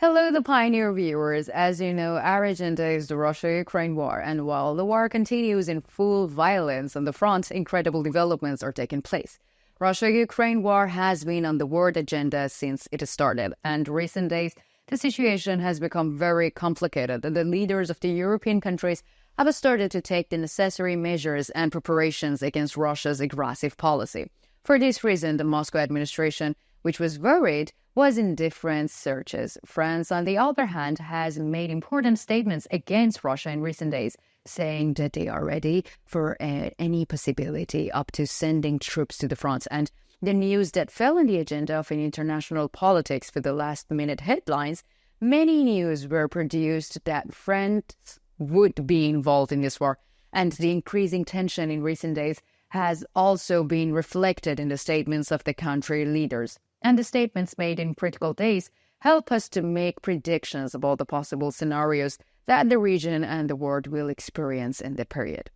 Hello, the Pioneer viewers. As you know, our agenda is the Russia-Ukraine war, and while the war continues in full violence on the front, incredible developments are taking place. Russia-Ukraine war has been on the world agenda since it started, and recent days, the situation has become very complicated, and the leaders of the European countries have started to take the necessary measures and preparations against Russia's aggressive policy. For this reason, the Moscow administration, which was worried, was in different searches. France, on the other hand, has made important statements against Russia in recent days, saying that they are ready for any possibility up to sending troops to the front. And the news that fell on the agenda of international politics for the last-minute headlines, many news were produced that France would be involved in this war, and the increasing tension in recent days has also been reflected in the statements of the country leaders. And the statements made in critical days help us to make predictions about the possible scenarios that the region and the world will experience in the period.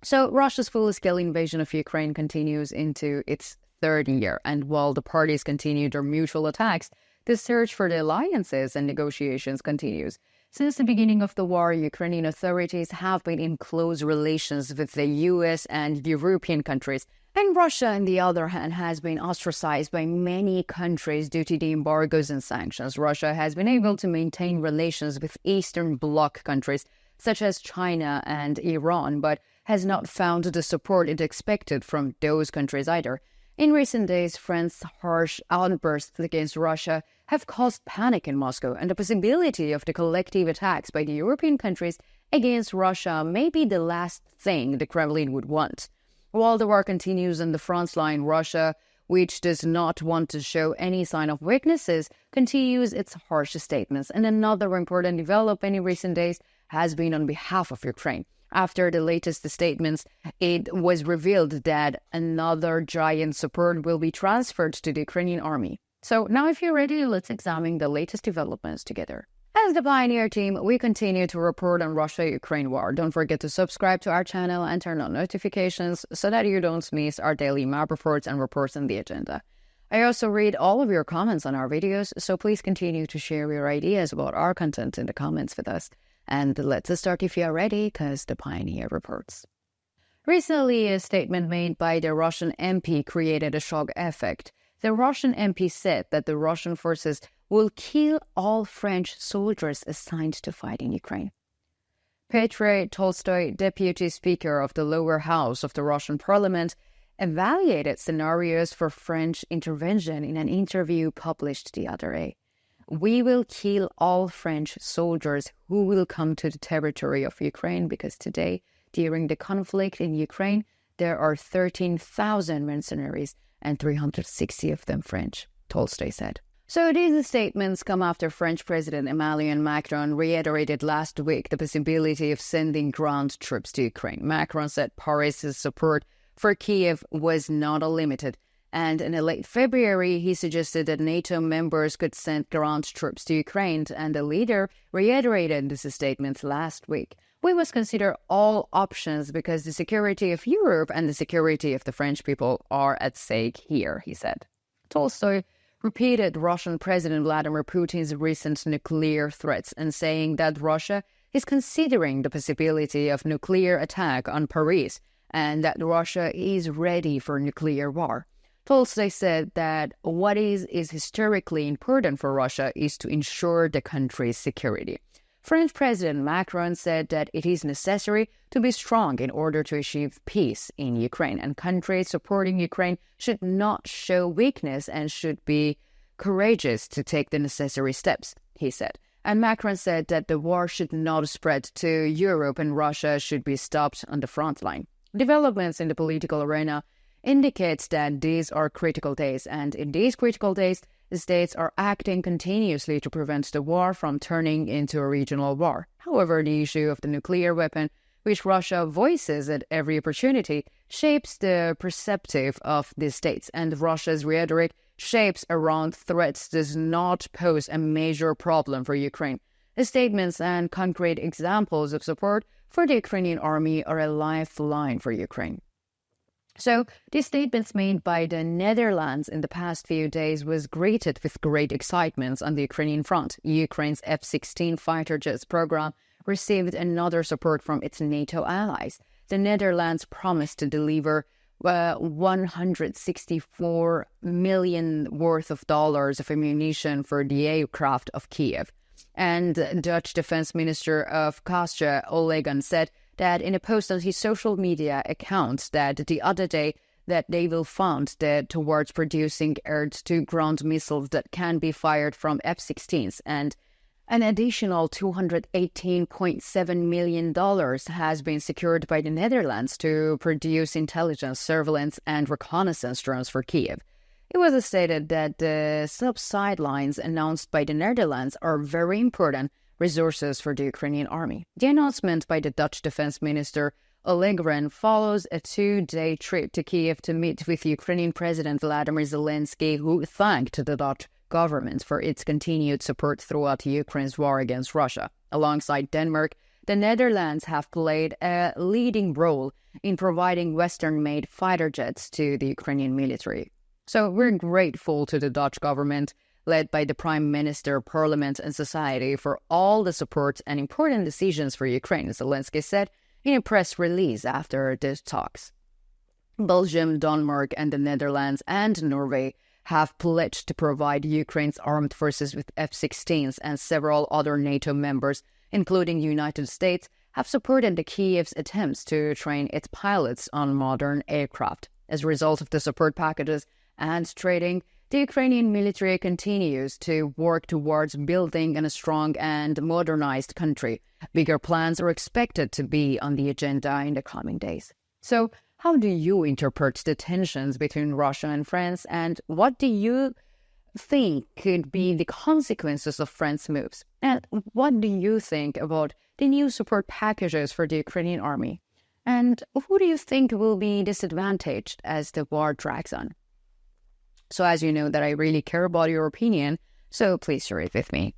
So Russia's full-scale invasion of Ukraine continues into its third year, and while the parties continue their mutual attacks, the search for the alliances and negotiations continues. Since the beginning of the war, Ukrainian authorities have been in close relations with the US and European countries, and Russia, on the other hand, has been ostracized by many countries due to the embargoes and sanctions. Russia has been able to maintain relations with Eastern Bloc countries such as China and Iran, but has not found the support it expected from those countries either. In recent days, France's harsh outbursts against Russia have caused panic in Moscow, and the possibility of the collective attacks by the European countries against Russia may be the last thing the Kremlin would want. While the war continues on the front line, Russia, which does not want to show any sign of weaknesses, continues its harsh statements. And another important development in recent days has been on behalf of Ukraine. After the latest statements, it was revealed that another giant support will be transferred to the Ukrainian army. So now if you're ready, let's examine the latest developments together. As the Pioneer team, we continue to report on Russia-Ukraine war. Don't forget to subscribe to our channel and turn on notifications so that you don't miss our daily map reports and reports on the agenda. I also read all of your comments on our videos, so please continue to share your ideas about our content in the comments with us. And let's start if you are ready, because the Pioneer reports. Recently, a statement made by the Russian MP created a shock effect. The Russian MP said that the Russian forces will kill all French soldiers assigned to fight in Ukraine. Petr Tolstoy, deputy speaker of the lower house of the Russian parliament, evaluated scenarios for French intervention in an interview published the other day. We will kill all French soldiers who will come to the territory of Ukraine because today, during the conflict in Ukraine, there are 13,000 mercenaries and 360 of them French, Tolstoy said. So these statements come after French President Emmanuel Macron reiterated last week the possibility of sending ground troops to Ukraine. Macron said Paris' support for Kiev was not unlimited, and in late February he suggested that NATO members could send ground troops to Ukraine, and the leader reiterated this statement last week. We must consider all options because the security of Europe and the security of the French people are at stake here, he said. Tolstoy repeated Russian President Vladimir Putin's recent nuclear threats and saying that Russia is considering the possibility of nuclear attack on Paris and that Russia is ready for nuclear war. Tolstoy said that what is historically important for Russia is to ensure the country's security. French President Macron said that it is necessary to be strong in order to achieve peace in Ukraine, and countries supporting Ukraine should not show weakness and should be courageous to take the necessary steps, he said. And Macron said that the war should not spread to Europe and Russia should be stopped on the front line. Developments in the political arena indicates that these are critical days, and in these critical days, the states are acting continuously to prevent the war from turning into a regional war. However, the issue of the nuclear weapon, which Russia voices at every opportunity, shapes the perspective of the states, and Russia's rhetoric shapes around threats does not pose a major problem for Ukraine. The statements and concrete examples of support for the Ukrainian army are a lifeline for Ukraine. So, these statements made by the Netherlands in the past few days was greeted with great excitement on the Ukrainian front. Ukraine's F-16 fighter jets program received another support from its NATO allies. The Netherlands promised to deliver $164 million worth of dollars of ammunition for the aircraft of Kiev. And Dutch Defense Minister of Kastje, Olegan, said that in a post on his social media account that the other day that they will fund towards producing air-to-ground missiles that can be fired from F-16s, and an additional $218.7 million has been secured by the Netherlands to produce intelligence, surveillance, and reconnaissance drones for Kiev. It was stated that the sub-sidelines announced by the Netherlands are very important resources for the Ukrainian army. The announcement by the Dutch Defense Minister Ollengren follows a 2-day trip to Kiev to meet with Ukrainian President Vladimir Zelensky, who thanked the Dutch government for its continued support throughout Ukraine's war against Russia. Alongside Denmark, the Netherlands have played a leading role in providing Western-made fighter jets to the Ukrainian military. So we're grateful to the Dutch government, led by the Prime Minister, Parliament and society, for all the support and important decisions for Ukraine, Zelensky said in a press release after the talks. Belgium, Denmark and the Netherlands and Norway have pledged to provide Ukraine's armed forces with F-16s, and several other NATO members, including the United States, have supported the Kiev's attempts to train its pilots on modern aircraft. As a result of the support packages and trading, the Ukrainian military continues to work towards building a strong and modernized country. Bigger plans are expected to be on the agenda in the coming days. So, how do you interpret the tensions between Russia and France, and what do you think could be the consequences of France's moves? And what do you think about the new support packages for the Ukrainian army? And who do you think will be disadvantaged as the war drags on? So as you know that I really care about your opinion, so please share it with me.